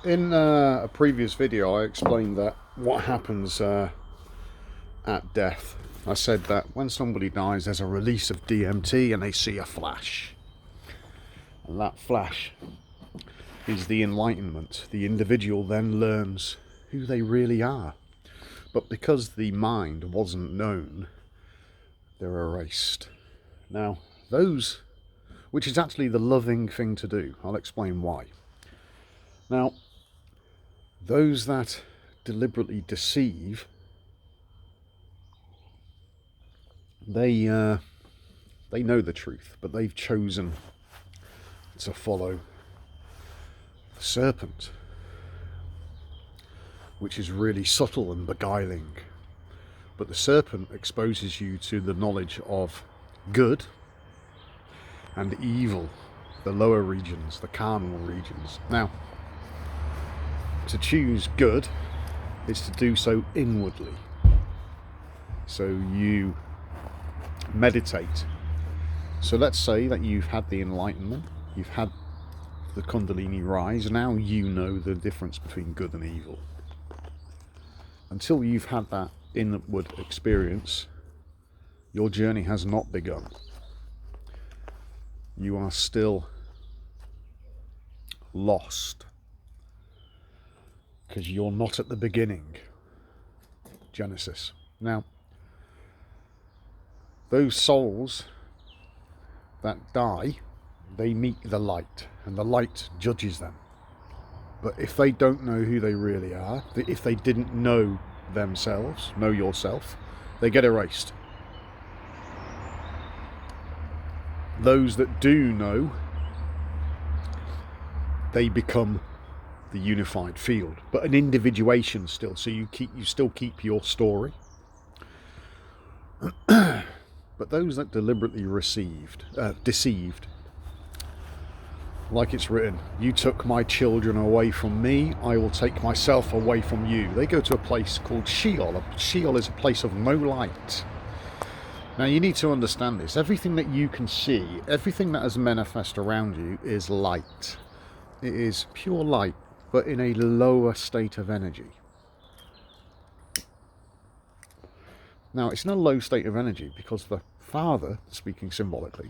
In a previous video, I explained that what happens at death. I said that when somebody dies, there's a release of DMT and they see a flash. And that flash is the enlightenment. The individual then learns who they really are. But because the mind wasn't known, they're erased. Now, those, which is actually the loving thing to do, I'll explain why. Now, those that deliberately deceive, they know the truth, but they've chosen to follow the serpent, which is really subtle and beguiling. But the serpent exposes you to the knowledge of good and evil, the lower regions, the carnal regions. Now, to choose good is to do so inwardly. So you meditate. So let's say that you've had the enlightenment, you've had the Kundalini rise, now you know the difference between good and evil. Until you've had that inward experience, your journey has not begun. You are still lost because you're not at the beginning. Genesis. Now, those souls that die, they meet the light, and the light judges them. But if they don't know who they really are, if they didn't know themselves, know yourself, they get erased. Those that do know, they become the unified field, but an individuation still. So you still keep your story. But those that deliberately deceived, like it's written, you took my children away from me, I will take myself away from you. They go to a place called Sheol. Sheol is a place of no light. Now you need to understand this. Everything that you can see, everything that has manifest around you is light. It is pure light, but in a lower state of energy. Now, it's in a low state of energy because the Father, speaking symbolically,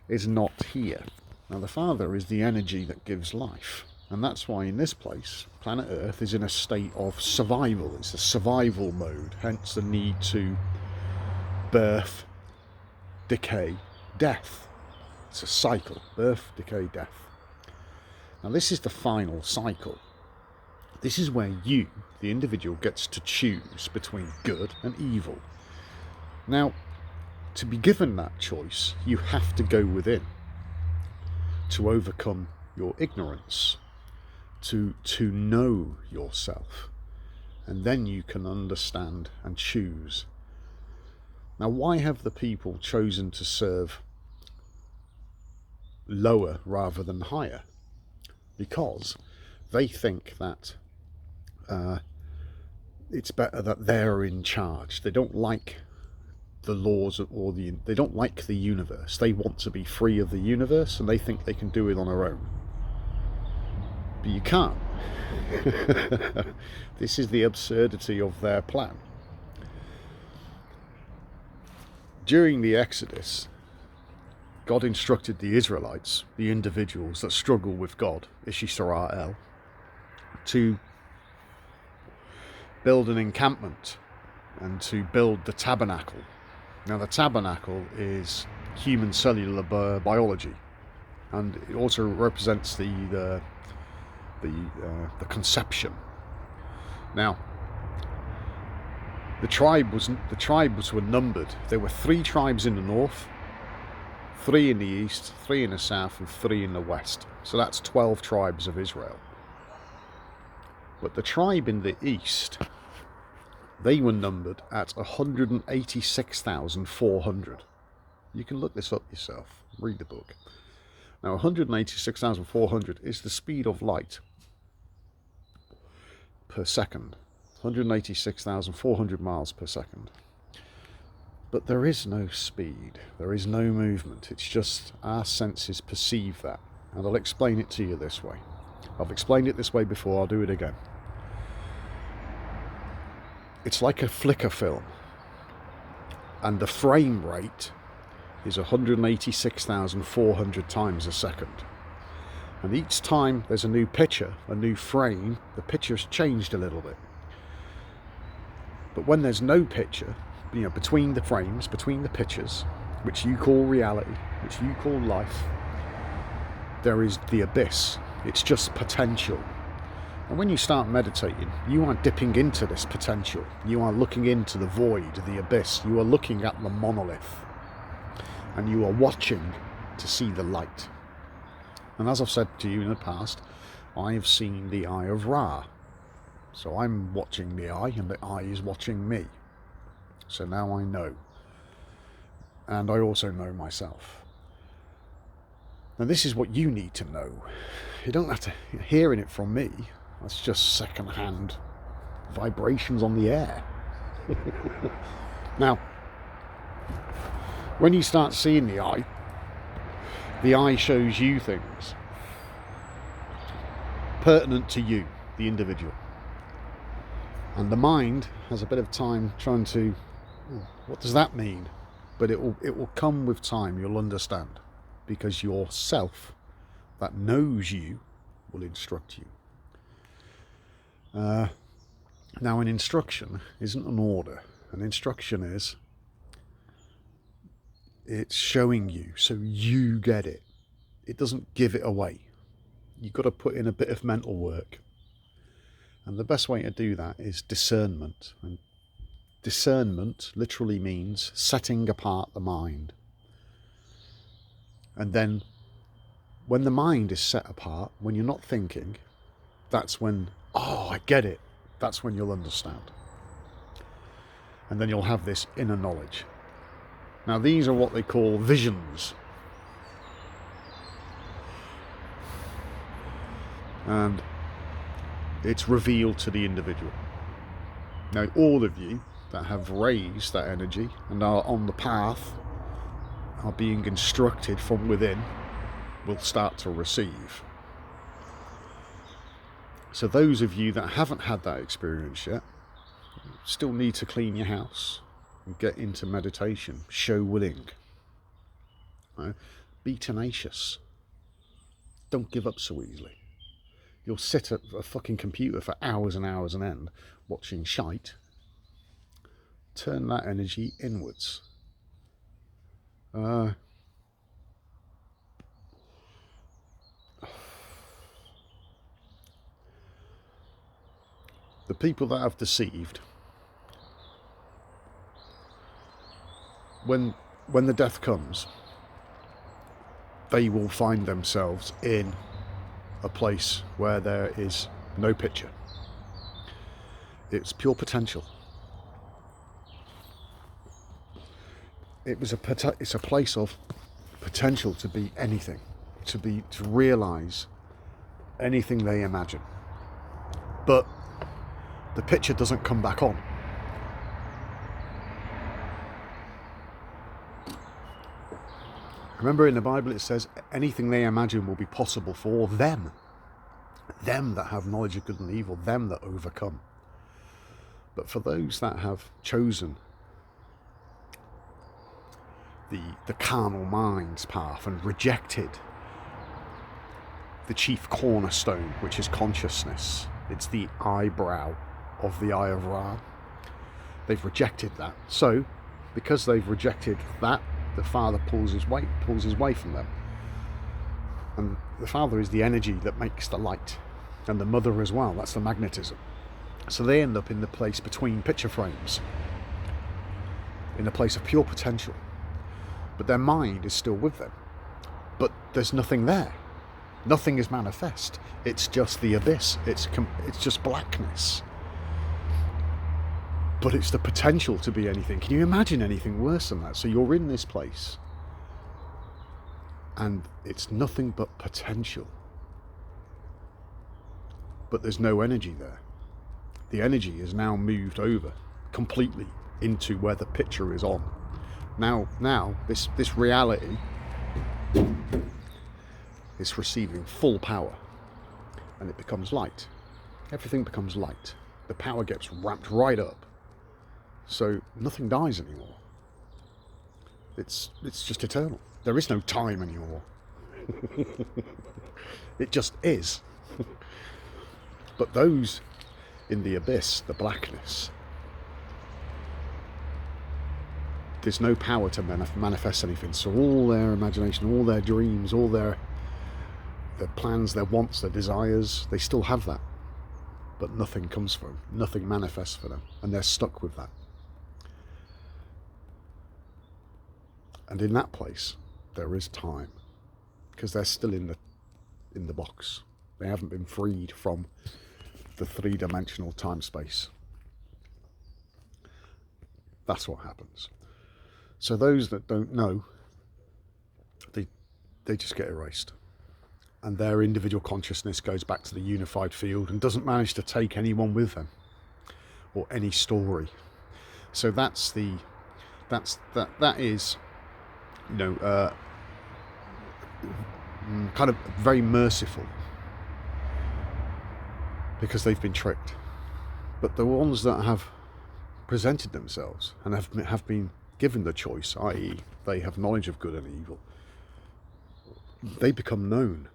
is not here. Now, the Father is the energy that gives life. And that's why in this place, planet Earth is in a state of survival. It's a survival mode, hence the need to birth, decay, death. It's a cycle, birth, decay, death. Now, this is the final cycle. This is where you, the individual, gets to choose between good and evil. Now, to be given that choice, you have to go within to overcome your ignorance, to know yourself, and then you can understand and choose. Now, why have the people chosen to serve lower rather than higher? Because they think that it's better that they're in charge. They don't like the laws or they don't like the universe. They want to be free of the universe, and they think they can do it on their own. But you can't. This is the absurdity of their plan. During the Exodus, God instructed the Israelites, the individuals that struggle with God, Ishisrael, to build an encampment and to build the tabernacle. Now, the tabernacle is human cellular biology, and it also represents the conception. Now, the tribes were numbered. There were 3 tribes in the north, 3 in the east, 3 in the south, and 3 in the west. So that's 12 tribes of Israel. But the tribe in the east, they were numbered at 186,400. You can look this up yourself, read the book. Now, 186,400 is the speed of light per second. 186,400 miles per second. But there is no speed, there is no movement. It's just our senses perceive that. And I'll explain it to you this way. I've explained it this way before, I'll do it again. It's like a flicker film, and the frame rate is 186,400 times a second. And each time there's a new picture, a new frame, the picture's changed a little bit. But when there's no picture, between the frames, between the pictures, which you call reality, which you call life, there is the abyss. It's just potential. And when you start meditating, you are dipping into this potential. You are looking into the void, the abyss. You are looking at the monolith. And you are watching to see the light. And as I've said to you in the past, I have seen the eye of Ra. So I'm watching the eye, and the eye is watching me. So now I know. And I also know myself. Now this is what you need to know. You don't have to hearing it from me. That's just second-hand vibrations on the air. Now, when you start seeing the eye shows you things pertinent to you, the individual. And the mind has a bit of time trying to, what does that mean? But it will come with time, you'll understand. Because your self that knows you will instruct you. Now an instruction isn't an order. An instruction is, it's showing you so you get it. It doesn't give it away. You've got to put in a bit of mental work. And the best way to do that is discernment. And discernment literally means setting apart the mind. And then when the mind is set apart, when you're not thinking, that's when, oh, I get it. That's when you'll understand. And then you'll have this inner knowledge. Now these are what they call visions. And it's revealed to the individual. Now all of you that have raised that energy and are on the path, are being instructed from within, will start to receive. So those of you that haven't had that experience yet, still need to clean your house and get into meditation. Show willing. Be tenacious. Don't give up so easily. You'll sit at a fucking computer for hours and hours on end watching shite. Turn that energy inwards. The people that have deceived, when the death comes, they will find themselves in a place where there is no picture. It's pure potential. It's a place of potential to be anything, to realise anything they imagine. But the picture doesn't come back on. Remember in the Bible it says anything they imagine will be possible for them. Them that have knowledge of good and evil, them that overcome. But for those that have chosen the carnal mind's path and rejected the chief cornerstone, which is consciousness, it's the eyebrow of the Eye of Ra. They've rejected that. So, because they've rejected that, the Father pulls his way from them. And the Father is the energy that makes the light, and the Mother as well. That's the magnetism. So they end up in the place between picture frames, in a place of pure potential. But their mind is still with them. But there's nothing there. Nothing is manifest. It's just the abyss. It's just blackness. But it's the potential to be anything. Can you imagine anything worse than that? So you're in this place, and it's nothing but potential. But there's no energy there. The energy is now moved over completely into where the picture is on. Now this reality is receiving full power. and it becomes light. Everything becomes light. The power gets ramped right up. So nothing dies anymore. It's just eternal. There is no time anymore. It just is. But those in the abyss, the blackness, there's no power to manifest anything. So all their imagination, all their dreams, all their plans, their wants, their desires, they still have that. But nothing comes for them. Nothing manifests for them. And they're stuck with that. And in that place, there is time. Because they're still in the box. They haven't been freed from the three-dimensional time-space. That's what happens. So those that don't know, they just get erased. And their individual consciousness goes back to the unified field and doesn't manage to take anyone with them or any story. So that is, you know, kind of very merciful, because they've been tricked. But the ones that have presented themselves and have been given the choice, i.e. they have knowledge of good and evil, they become known.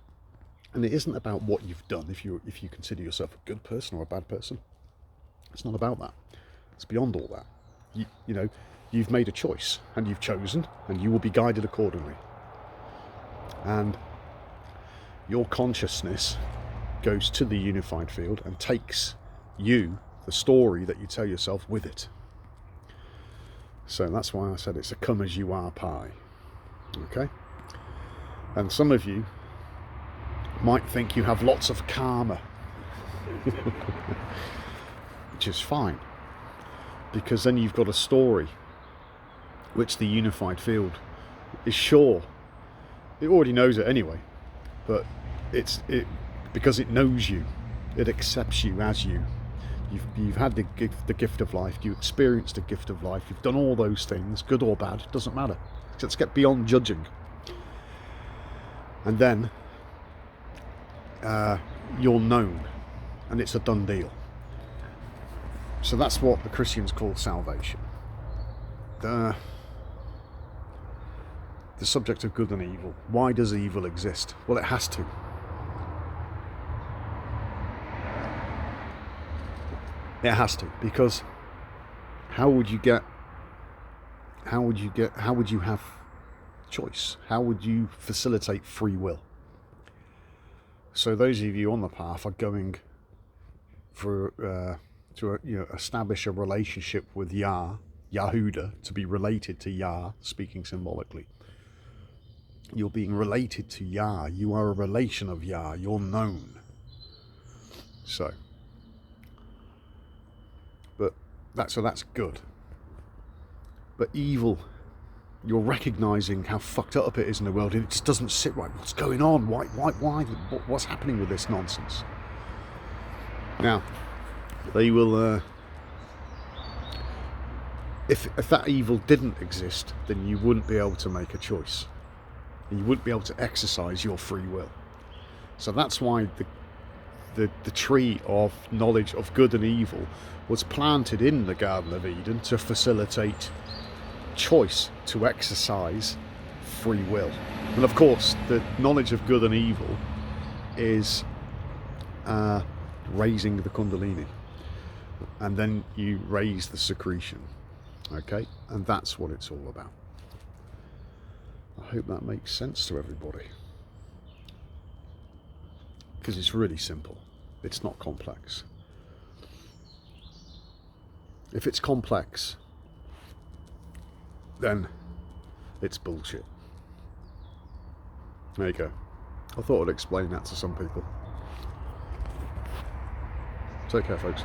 And it isn't about what you've done, if you consider yourself a good person or a bad person. It's not about that. It's beyond all that. You know, you've made a choice, and you've chosen, and you will be guided accordingly. And your consciousness goes to the unified field and takes you, the story that you tell yourself, with it. So that's why I said it's a come as you are pie. Okay? And some of you might think you have lots of karma, which is fine, because then you've got a story which the unified field is sure, it already knows it anyway, but because it knows you, it accepts you as you. You've had the gift of life, you experienced the gift of life, you've done all those things, good or bad, it doesn't matter. Let's get beyond judging. And then you're known, and it's a done deal. So that's what the Christians call salvation. The subject of good and evil. Why does evil exist? Well, it has to. It has to, because how would you have choice? How would you facilitate free will? So those of you on the path are going to establish a relationship with Yahuda, to be related to Yah, speaking symbolically. You're being related to Yah. You are a relation of Yah. You're known. So that's good. But evil, you're recognizing how fucked up it is in the world, and it just doesn't sit right. What's going on? Why? What's happening with this nonsense? Now, they will. If that evil didn't exist, then you wouldn't be able to make a choice, and you wouldn't be able to exercise your free will. So that's why the tree of knowledge of good and evil was planted in the Garden of Eden to facilitate choice, to exercise free will. And of course, the knowledge of good and evil is raising the Kundalini, and then you raise the secretion. Okay, and that's what it's all about. I hope that makes sense to everybody, because it's really simple. It's not complex. If it's complex, then it's bullshit. There you go. I thought I'd explain that to some people. Take care, folks.